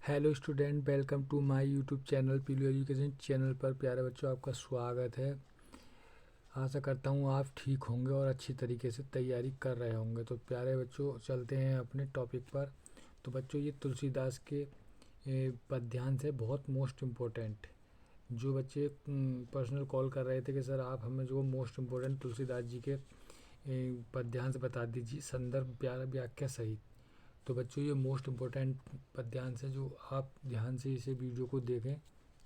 Hello student, welcome to my YouTube channel Pilu education channel पर। प्यारे बच्चों, आपका स्वागत है। आशा करता हूँ आप ठीक होंगे और अच्छी तरीके से तैयारी कर रहे होंगे। तो प्यारे बच्चों, चलते हैं अपने टॉपिक पर। तो बच्चों, ये तुलसीदास के पद्यांश है, बहुत मोस्ट इम्पोर्टेंट। जो बच्चे पर्सनल कॉल कर रहे थे कि सर आप हमें जो मोस्ट इम्पोर्टेंट तुलसीदास जी के पद्यांश बता दीजिए, संदर्भ प्यारा व्याख्या सहित। तो बच्चों, ये मोस्ट इम्पोर्टेंट पद्यांश है, जो आप ध्यान से इसे वीडियो को देखें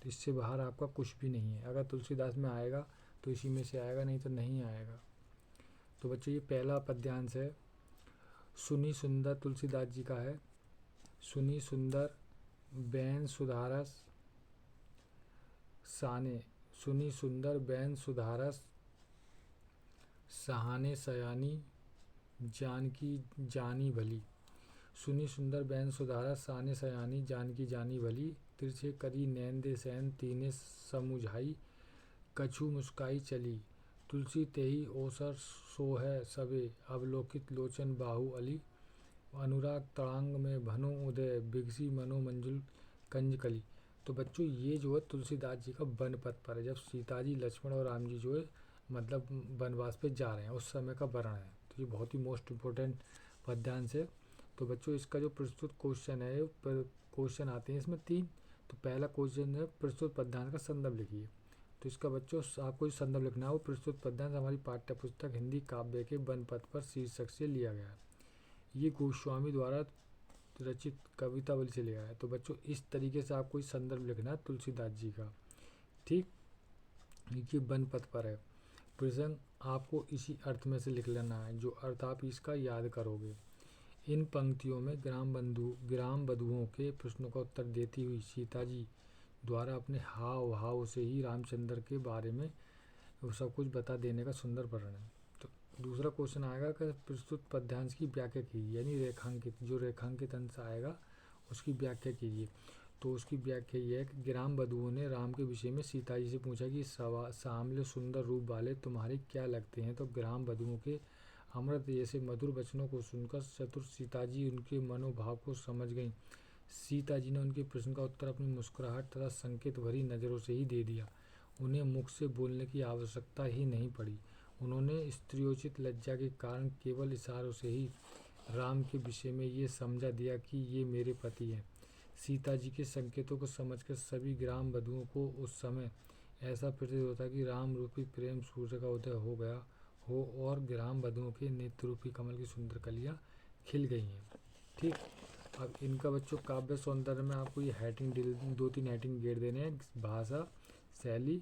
तो इससे बाहर आपका कुछ भी नहीं है। अगर तुलसीदास में आएगा तो इसी में से आएगा, नहीं तो नहीं आएगा। तो बच्चों, ये पहला पद्यांश है, सुनी सुंदर, तुलसीदास जी का है। सुनी सुंदर बैन सुधारस साने, सुनी सुंदर बैन सुधारस सहाने सयानी जानकी जानी भली। सुनी सुंदर बैन सुधारा साने सयानी जानकी जानी भली। तिरछे करी नैन दे सैन तीने समुझाई कछु मुस्काई चली। तुलसी तेही ओसर सोहै सबे अवलोकित लोचन बाहु अली। अनुराग तड़ांग में भनो उदय बिगसी मनो मंजुल कंजकली। तो बच्चों, ये जो है तुलसीदास जी का वन पथ पर है, जब सीता जी, लक्ष्मण और राम जी जो है मतलब वनवास पे जा रहे हैं, उस समय का वर्णन है। तो ये बहुत ही मोस्ट इम्पोर्टेंट पद्यांश है। तो बच्चों, इसका जो प्रस्तुत क्वेश्चन है, क्वेश्चन आते हैं इसमें 3। तो पहला क्वेश्चन है, प्रस्तुत पद्यांश का संदर्भ लिखिए। तो इसका बच्चों आपको जो संदर्भ लिखना है वो प्रस्तुत पद्यांश हमारी पाठ्य पुस्तक हिंदी काव्य के वन पथ पर शीर्षक से लिया गया है। ये गोस्वामी द्वारा रचित कवितावली से लिया है। तो बच्चों, इस तरीके से आपको इस संदर्भ लिखना है तुलसीदास जी का। ठीक, ये वन पथ पर है। प्रसंग आपको इसी अर्थ में से लिख लेना है, जो अर्थ आप इसका याद करोगे। इन पंक्तियों में ग्राम बधुओं के प्रश्नों का उत्तर देती हुई सीता जी द्वारा अपने हाव भाव से ही रामचंद्र के बारे में वो सब कुछ बता देने का सुंदर वर्णन है। तो दूसरा क्वेश्चन आएगा कि प्रस्तुत पद्यांश की व्याख्या कीजिए, यानी रेखांकित, जो रेखांकित अंश आएगा उसकी व्याख्या कीजिए। तो उसकी व्याख्या ये है कि ग्राम बधुओं ने राम के विषय में सीता जी से पूछा कि सामले सुंदर रूप वाले तुम्हारे क्या लगते हैं। तो ग्राम बधुओं के अमृत जैसे मधुर वचनों को सुनकर चतुर सीता जी उनके मनोभाव को समझ गईं। सीता जी ने उनके प्रश्न का उत्तर अपनी मुस्कुराहट तथा संकेत भरी नज़रों से ही दे दिया। उन्हें मुख से बोलने की आवश्यकता ही नहीं पड़ी। उन्होंने स्त्रियोचित लज्जा के कारण केवल इशारों से ही राम के विषय में ये समझा दिया कि ये मेरे पति हैं। सीता जी के संकेतों को समझकर सभी ग्राम बधुओं को उस समय ऐसा प्रतीत होता कि राम रूपी प्रेम सूर्य का उदय हो गया हो और ग्राम बधुओं के नेत्र रूपी कमल की सुंदर कलियाँ खिल गई हैं। ठीक, अब इनका बच्चों काव्य सौंदर्य में आपको ये हेडिंग 2-3 हेडिंग गेट देने हैं। भाषा, शैली,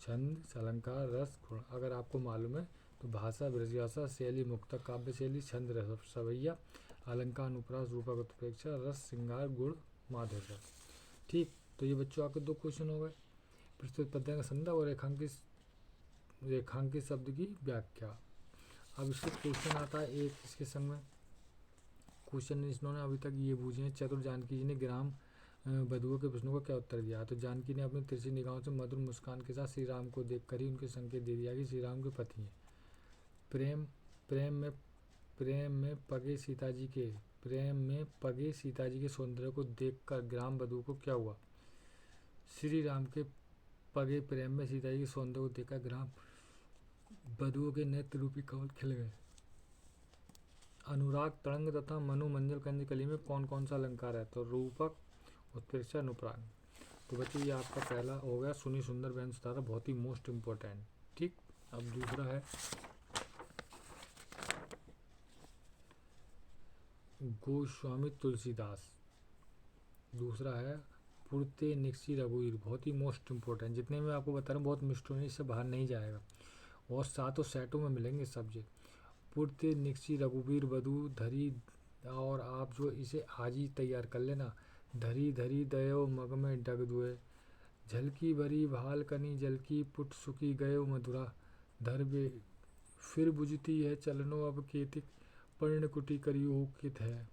छंद, अलंकार, रस, गुण। अगर आपको मालूम है तो भाषा ब्रजभाषा, शैली मुक्तक काव्य शैली, छंद रस सवैया, अलंकार अनुप्रास रूपक उत्प्रेक्षा, रस श्रृंगार, गुण माधुर्य। ठीक, तो ये बच्चों आपके 2 क्वेश्चन हो गए। प्रस्तुत पद्य का संदर्भ और रेखांकित शब्द की व्याख्या। अब इससे क्वेश्चन आता है एक इसके संग में। क्वेश्चन इन्होंने अभी तक ये पूछे हैं, चतुर जानकी जी ने ग्राम बधुओं के प्रश्नों का क्या उत्तर दिया। तो जानकी ने अपनी तिरछी निगाहों से मधुर मुस्कान के साथ श्री राम को देखकर ही उनके संकेत दे दिया कि श्री राम के पति हैं। प्रेम प्रेम में प्रेम में पगे सीता जी के सौंदर्य को देखकर ग्राम बधुओं को क्या हुआ। श्री राम के पगे प्रेम में सीता जी के सौंदर्य को देखकर ग्राम बधुओं के नेत्र रूपी कमल खिल गए। अनुराग तड़ंग तथा मनोमंजल कंजकली में कौन कौन सा अलंकार है। तो रूपक, उत्प्रेक्षा, अनुप्राग। तो बच्चों, ये आपका पहला हो गया, सुनी सुंदर बैन सुधारा, बहुत ही मोस्ट इम्पोर्टेंट। ठीक, अब दूसरा है गोस्वामी तुलसीदास। दूसरा है पुरते निक्सी रघुवीर, बहुत ही मोस्ट इम्पोर्टेंट। जितने मैं आपको बता रहा हूँ बहुत मिस्टर इससे बाहर नहीं जाएगा और सातों सेटों में मिलेंगे सब्जेक्ट। पुरते निक्सी रघुवीर बधु धरी, और आप जो इसे आज ही तैयार कर लेना। धरी धरी दयो मग में डग दुए, झलकी भरी भाल कनी जलकी पुट सुखी गयो मधुरा। धर बे फिर बुझती है चलनो अब केतिक, पर्ण कुटी करियो कित है।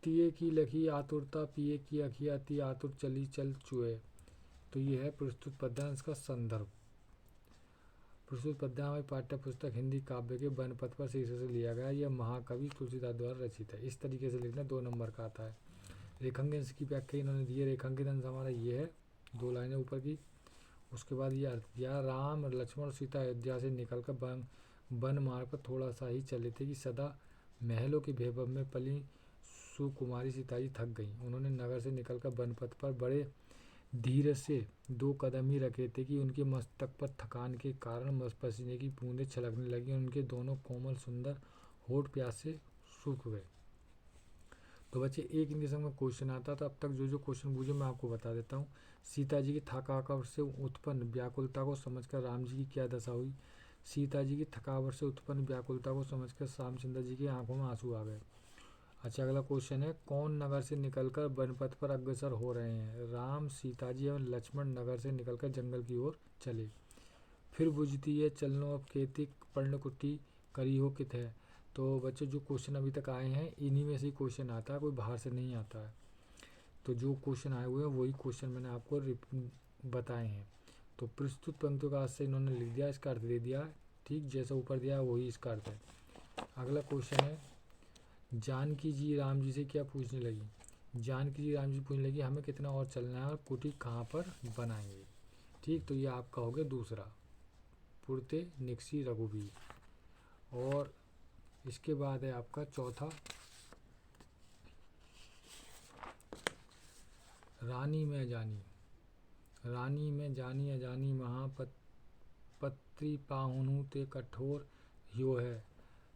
तिये की लखी आतुरता पिए की अखिया, ती आतुर चली चल चुए। तो ये है प्रस्तुत पद्यांश का संदर्भ। प्रस्तुत पद्यांश हमारी पाठ्य पुस्तक हिंदी काव्य के वन पथ पर शीर्षक से लिया गया। यह महाकवि तुलसीदास द्वारा रचित है। इस तरीके से लिखना 2 नंबर का आता है। रेखांकन की व्याख्या इन्होंने दी है। रेखांकित अंश हमारा ये है, 2 लाइनें ऊपर की। उसके बाद ये अर्थ दिया, राम लक्ष्मण और सीता अयोध्या से निकलकर वन मार्ग पर थोड़ा सा ही चले थे कि सदा महलों के वैभव में पली सुकुमारी सीता जी थक गईं। उन्होंने नगर से निकलकर वनपथ पर बड़े धीरे से 2 कदम ही रखे थे कि उनके मस्तक पर थकान के कारण पसीने की बूंदें छलकने लगी और उनके दोनों कोमल सुंदर होठ प्यास से सूख गए। तो बच्चे एक इनके संग में क्वेश्चन आता, तो अब तक जो जो क्वेश्चन पूछे मैं आपको बता देता हूँ। सीता जी की थकावट से उत्पन्न व्याकुलता को समझकर राम जी की क्या दशा हुई। सीता जी की थकावट से उत्पन्न व्याकुलता को समझकर रामचंद्र जी की आंखों में आंसू आ गए। अच्छा, अगला क्वेश्चन है, कौन नगर से निकलकर वनपथ पर अग्रसर हो रहे हैं। राम, सीता जी एवं लक्ष्मण नगर से निकलकर जंगल की ओर चले। फिर बुझती है चलनो अब खेती पर्णकुटी करी हो कित है। तो बच्चों जो क्वेश्चन अभी तक आए हैं इन्हीं में से ही क्वेश्चन आता है, कोई बाहर से नहीं आता है। तो जो क्वेश्चन आए हुए हैं वही क्वेश्चन मैंने आपको बताए हैं। तो प्रस्तुत पंक्तियों का आशय इन्होंने लिख दिया, इसका अर्थ दे दिया है। ठीक, जैसा ऊपर दिया है वही इसका अर्थ है। अगला क्वेश्चन है, जानकी जी राम जी से क्या पूछने लगी। जानकी जी राम जी पूछने लगी हमें कितना और चलना है और कुटी कहाँ पर बनाएंगे। ठीक, तो ये आपका हो गया दूसरा, पुरते निक्सी रघुबीर। और इसके बाद है आपका चौथा, रानी में जानी। रानी में जानी अजानी महापत्री पाहुनु ते कठोर यो है।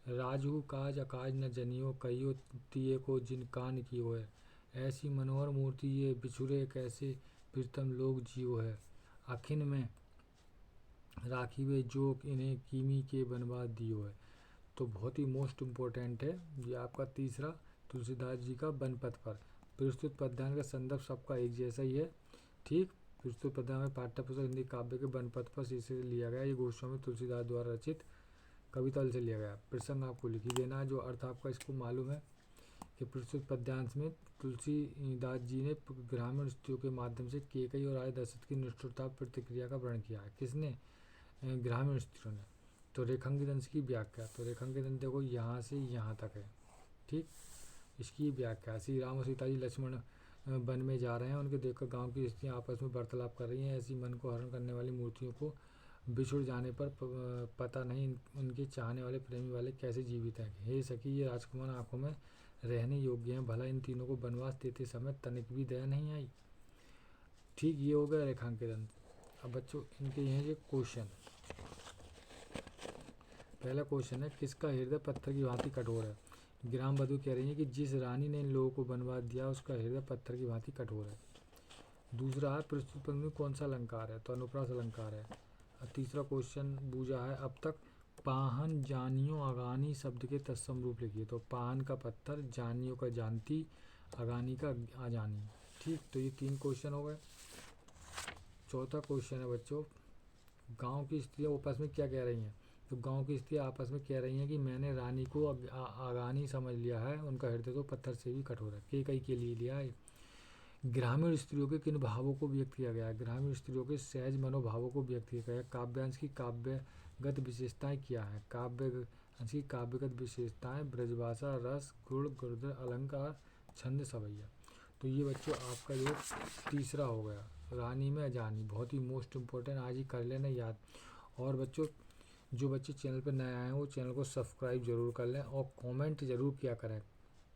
राजू काज अकाज न जनियो कहियो तिये को जिन कान कियो है। ऐसी मनोहर मूर्ति ये बिछुरे कैसे प्रीतम लोग जियो है। अखिन में राखीवे जोक इन्हें कीमी के बनवा दियो है। तो बहुत ही मोस्ट इम्पोर्टेंट है ये आपका तीसरा, तुलसीदास जी का वनपथ पर। प्रस्तुत पद्यांश का संदर्भ सबका एक जैसा ही है। ठीक, प्रस्तुत पद्यांश में पाठ्यपुस्तक हिंदी काव्य के वनपथ पर शीर्षक से लिया गया। ये गोस्वामी तुलसीदास द्वारा रचित कविता से लिया गया। प्रसंग आपको लिख ही देना है, जो अर्थ आपका इसको मालूम है कि प्रस्तुत पद्यांश में तुलसीदास जी ने ग्रामीण स्त्रियों के माध्यम से केकई और राजा दशरथ की निष्ठुरता प्रतिक्रिया का वर्णन किया है। किसने? ग्रामीण स्त्रियों ने। तो रेखांकित अंश की व्याख्या, तो रेखांकित अंश देखो यहाँ से यहाँ तक है। ठीक, इसकी व्याख्या, श्री राम और सीता जी लक्ष्मण वन में जा रहे हैं, उनके देखकर गांव की स्त्रियां आपस में वार्तालाप कर रही हैं। ऐसी मन को हरण करने वाली मूर्तियों को बिछुड़ जाने पर पता नहीं उनके चाहने वाले प्रेमी वाले कैसे जीवित हैं। हे सखी, ये राजकुमार आंखों में रहने योग्य हैं, भला इन तीनों को वनवास देते समय तनिक भी दया नहीं आई। ठीक, ये हो गया रेखांकित अंश। अब बच्चों इनके यहाँ ये क्वेश्चन, पहला क्वेश्चन है, किसका हृदय पत्थर की भांति कठोर है। ग्राम बधू कह रही है कि जिस रानी ने इन लोगों को बनवास दिया उसका हृदय पत्थर की भांति कठोर है। दूसरा है, प्रस्तुत पंक्ति में कौन सा अलंकार है, तो अनुप्रास अलंकार है। तीसरा क्वेश्चन बूझा है, अब तक पाहन जानियो अगानी शब्द के तत्सम रूप लिखिए। तो पाहन का पत्थर, जानियो का जानती, अगानी का अजानी। ठीक, तो ये 3 क्वेश्चन हो गए। चौथा क्वेश्चन है बच्चों, गांव की स्त्रियां आपस में क्या कह रही हैं। तो गांव की स्त्रियां आपस में कह रही हैं कि मैंने रानी को अगानी समझ लिया है, उनका हृदय तो पत्थर से भी कठोर है। केकई के लिए लिया है। ग्रामीण स्त्रियों के किन भावों को व्यक्त किया गया है। ग्रामीण स्त्रियों के सहज मनोभावों को व्यक्त किया गया है। काव्यांश की काव्यगत विशेषताएं क्या हैं। काव्यांश की काव्यगत विशेषताएं ब्रजभाषा, रस, गुण, गुर्जर, अलंकार, छंद, सवैया। तो ये बच्चों आपका जो तीसरा हो गया, रानी में अजानी, बहुत ही मोस्ट इम्पोर्टेंट, आज ही कर लेना याद। और बच्चों जो बच्चे चैनल पर नए आए हैं वो चैनल को सब्सक्राइब जरूर कर लें और कमेंट ज़रूर किया करें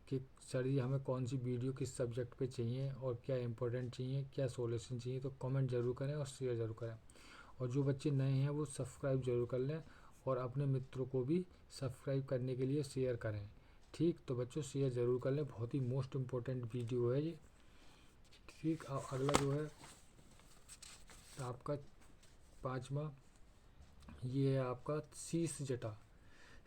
कि सर जी हमें कौन सी वीडियो किस सब्जेक्ट पे चाहिए और क्या इंपॉर्टेंट चाहिए, क्या सॉल्यूशन चाहिए। तो कमेंट ज़रूर करें और शेयर ज़रूर करें। और जो बच्चे नए हैं वो सब्सक्राइब जरूर कर लें और अपने मित्रों को भी सब्सक्राइब करने के लिए शेयर करें। ठीक, तो बच्चों शेयर ज़रूर कर लें, बहुत ही मोस्ट इम्पोर्टेंट वीडियो है ये। ठीक, अगला जो है आपका 5वां, ये है आपका शीश जटा।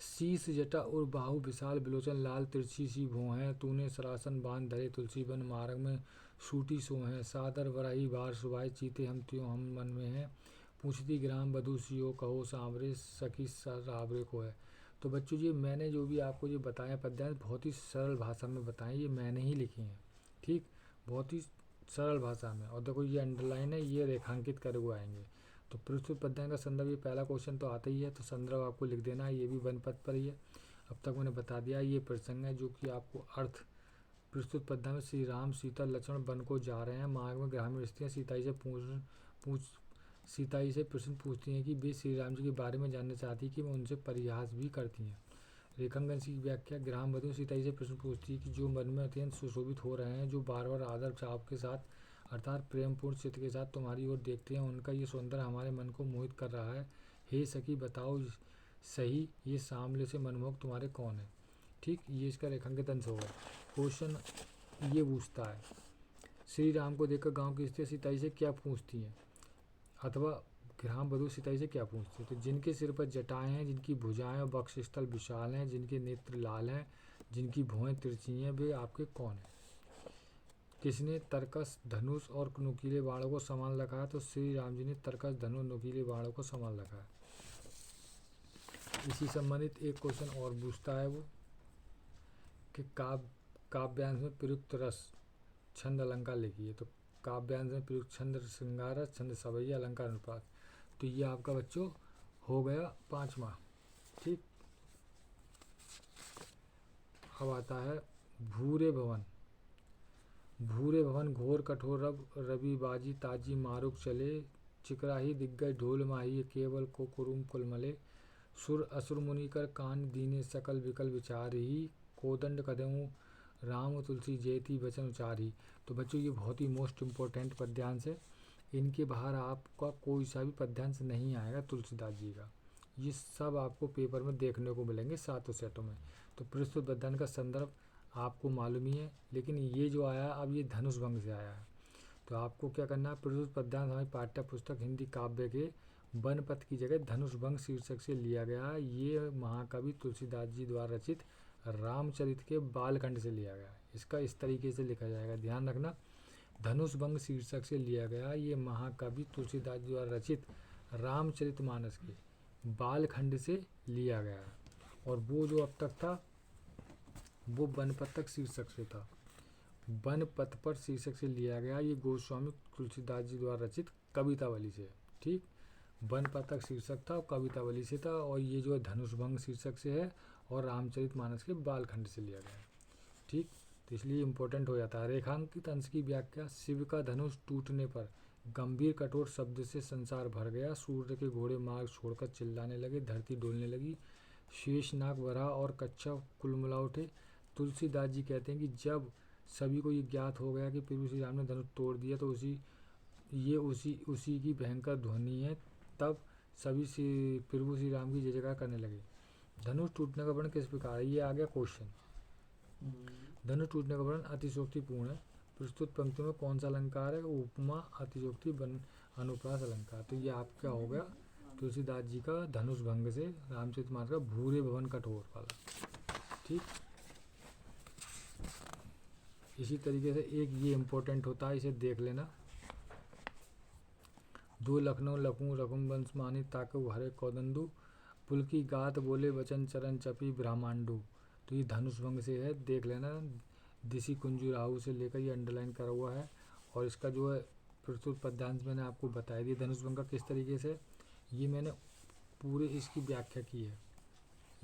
शीश जटा और बाहु विशाल बिलोचन लाल तिरछी सी भौहें, तूने सरासन बांध धरे तुलसी बन मार्ग में सूटी सो हैं। सादर वराही बार सुबाई चीते हम त्यों हम मन में हैं। पूछती ग्राम बधू सियो कहो सांवरे सखी सरावरे को है। तो बच्चों जी मैंने जो भी आपको ये बताया पद्यांश बहुत ही सरल भाषा में बताएं, ये मैंने ही लिखे हैं। ठीक, बहुत ही सरल भाषा में। और देखो ये अंडरलाइन है, ये रेखांकित करे हुए आएंगे। तो प्रस्तुत पद्यांश का संदर्भ, ये पहला क्वेश्चन तो आता ही है, तो संदर्भ आपको लिख देना है, ये भी वनपथ पर ही है। अब तक मैंने बता दिया, ये प्रसंग है जो कि आपको अर्थ प्रस्तुत पद्य में श्री राम सीता लक्ष्मण वन को जा रहे हैं। मार्ग में ग्रामीण स्त्रियाँ सीताई से प्रश्न पूछती हैं कि वे श्री राम जी के बारे में जानना चाहती कि वो उनसे परिहास भी करती हैं। रेखांकन की व्याख्या। ग्राम वधु सीताई से प्रश्न पूछती है कि जो मन में अत्यंत सुशोभित हो रहे हैं, जो बार बार आदर चाव के साथ अर्थात प्रेमपूर्ण चित्त के साथ तुम्हारी ओर देखते हैं, उनका ये सौंदर्य हमारे मन को मोहित कर रहा है। हे सखी बताओ सही, ये सामने से मनमोहक तुम्हारे कौन है। ठीक, ये इसका रेखांकित अंश होगा। क्वेश्चन ये पूछता है, श्री राम को देखकर गांव की स्त्रियाँ सीताई से क्या पूछती हैं, अथवा ग्राम वधु सीताई से क्या पूछती है। तो जिनके सिर पर जटाएं हैं, जिनकी भुजाएं और वक्षस्थल विशाल हैं, जिनके नेत्र लाल हैं, जिनकी भुएं तिरछी हैं, वे आपके कौन हैं। किसने तरकस धनुष और नुकीले बाणों को संभाल रखा है। तो श्री राम जी ने तरकस धनुष नुकीले बाणों को संभाल रखा है। इसी संबंधित एक क्वेश्चन और पूछता है वो कि काव्यांश में प्रयुक्त रस छंद अलंकार लिखिए। तो काव्यांश में प्रयुक्त छंद श्रृंगार रस, छंद सवैया, अलंकार अनुप्रास। तो ये आपका बच्चों हो गया 5वां। ठीक, अब आता है भूरे भवन। भूरे भवन घोर कठोर रब रवि बाजी ताजी मारुक चले, चिकराही दिग्गज ढोल माही केवल को कुरुम कुलमले, सुर असुर मुनिकर कान दीने सकल विकल विचार ही, कोदंड कदमों राम तुलसी जयती वचन उचारी। तो बच्चों ये बहुत ही मोस्ट इम्पोर्टेंट पद्यांश है। इनके बाहर आपका कोई सा भी पद्यांश नहीं आएगा तुलसीदास जी का। ये सब आपको पेपर में देखने को मिलेंगे 7 सेटों में। तो प्रस्तुत पद्यांश का संदर्भ आपको मालूम ही है, लेकिन ये जो आया अब ये धनुष भंग से आया है। तो आपको क्या करना है, प्रस्तुत पद्यांश हमारी पाठ्य पुस्तक हिंदी काव्य के बनपथ की जगह धनुष भंग शीर्षक से लिया गया है। ये महाकवि तुलसीदास जी द्वारा रचित रामचरित के बालखंड से लिया गया है। इसका इस तरीके से लिखा जाएगा, ध्यान रखना, धनुष भंग शीर्षक से लिया गया। ये महाकवि तुलसीदास जी द्वारा रचित रामचरितमानस के बालखंड से लिया गया है। और वो जो अब तक था वो बनपथक शीर्षक से था, बनपथ पर शीर्षक से लिया गया। ये गोस्वामी तुलसीदास जी द्वारा रचित कवितावली से। ठीक, बनपथक शीर्षक था और कवितावली से था, और ये जो है धनुष भंग शीर्षक से है और रामचरितमानस के बालखंड से लिया गया है। ठीक, तो इसलिए इम्पोर्टेंट हो जाता है। रेखांकित अंश की व्याख्या। शिव का धनुष टूटने पर गंभीर कठोर शब्द से संसार भर गया, सूर्य के घोड़े मार्ग छोड़कर चिल्लाने लगे, धरती डोलने लगी, शेषनाग वराह और कच्छप कुलमुला उठे। तुलसीदास जी कहते हैं कि जब सभी को ये ज्ञात हो गया कि प्रभु श्री राम ने धनुष तोड़ दिया, तो उसी की भयंकर ध्वनि है, तब सभी प्रभु श्री राम की जय जयकार करने लगे। धनुष टूटने का वर्णन किस प्रकार है, ये आ गया क्वेश्चन। धनुष टूटने का वर्णन अतिशोक्तिपूर्ण है। प्रस्तुत पंक्ति में कौन सा अलंकार है, उपमा अतिशोक्ति अनुप्रास अलंकार। तो ये आपका हो गया तुलसीदास जी का धनुष भंग से रामचरितमानस का भूरे भवन कठोर वाला। ठीक, इसी तरीके से एक ये इम्पोर्टेंट होता है, इसे देख लेना। दो लखनऊ लखू रघुवंश मानी ताकु हरे कौदंडू, पुलकी गात बोले वचन चरण चपी ब्रह्मांडू। तो ये धनुष भंग से है, देख लेना। दिशी कुंजू राहु से लेकर ये अंडरलाइन करा हुआ है। और इसका जो है प्रस्तुत पद्यांश मैंने आपको बताया दिया धनुष भंग का किस तरीके से, ये मैंने पूरे इसकी व्याख्या की है,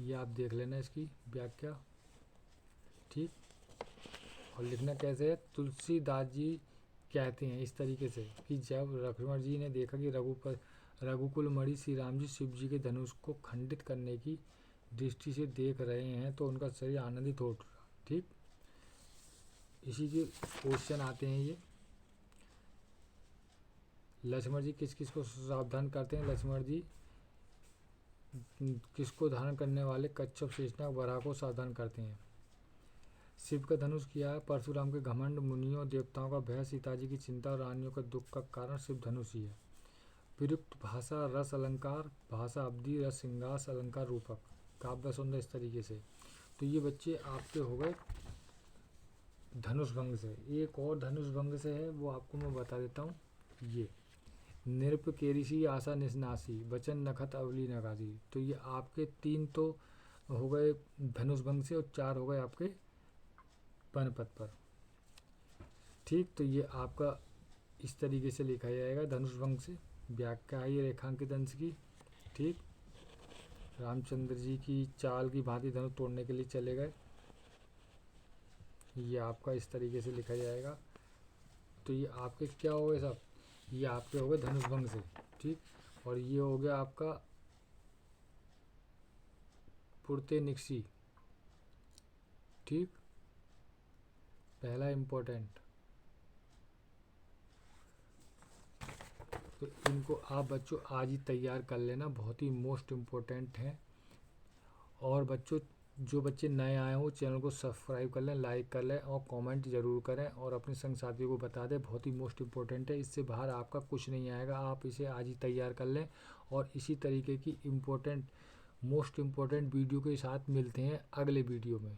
ये आप देख लेना इसकी व्याख्या। ठीक, और लिखना कैसे है, तुलसीदास जी कहते हैं इस तरीके से कि जब लक्ष्मण जी ने देखा कि रघुकुल मणि श्री राम जी शिव जी के धनुष को खंडित करने की दृष्टि से देख रहे हैं, तो उनका शरीर आनंदित हो उठा। ठीक, इसी के क्वेश्चन आते हैं ये। लक्ष्मण जी किस किस को सावधान करते हैं, लक्ष्मण जी किसको धारण करने वाले कच्छप शेषनाग वराह को सावधान करते हैं। शिव का धनुष किया है, परशुराम के घमंड, मुनियों देवताओं का भय, सीता जी की चिंता और रानियों का दुख का कारण शिव धनुष ही है। प्रयुक्त भाषा रस अलंकार, भाषा अवधि रस सिंगास अलंकार रूपक, काव्य सुंदर इस तरीके से। तो ये बच्चे आपके हो गए धनुष भंग से। एक और धनुष भंग से है, वो आपको मैं बता देता हूँ। ये नृप केरिसी आशा निशनासी वचन नखत अवली नगासी। तो ये आपके 3 तो हो गए धनुष भंग से और 4 हो गए आपके बनपथ पर। ठीक, तो ये आपका इस तरीके से लिखा जाएगा धनुष भंग से। व्याख्या है ये रेखांकित अंश की। ठीक, रामचंद्र जी की चाल की भांति धनुष तोड़ने के लिए चले गए, ये आपका इस तरीके से लिखा जाएगा। तो ये आपके क्या हो गए साहब, ये आपके हो गए धनुष भंग से, ठीक। और ये हो गया आपका पुरते निक्सी, ठीक, पहला इम्पोर्टेंट। तो इनको आप बच्चों आज ही तैयार कर लेना, बहुत ही मोस्ट इम्पोर्टेंट है। और बच्चों जो बच्चे नए आए हों चैनल को सब्सक्राइब कर लें, लाइक कर लें और कमेंट ज़रूर करें और अपने संग साथियों को बता दें, बहुत ही मोस्ट इम्पोर्टेंट है। इससे बाहर आपका कुछ नहीं आएगा, आप इसे आज ही तैयार कर लें। और इसी तरीके की मोस्ट इम्पोर्टेंट वीडियो के साथ मिलते हैं अगले वीडियो में।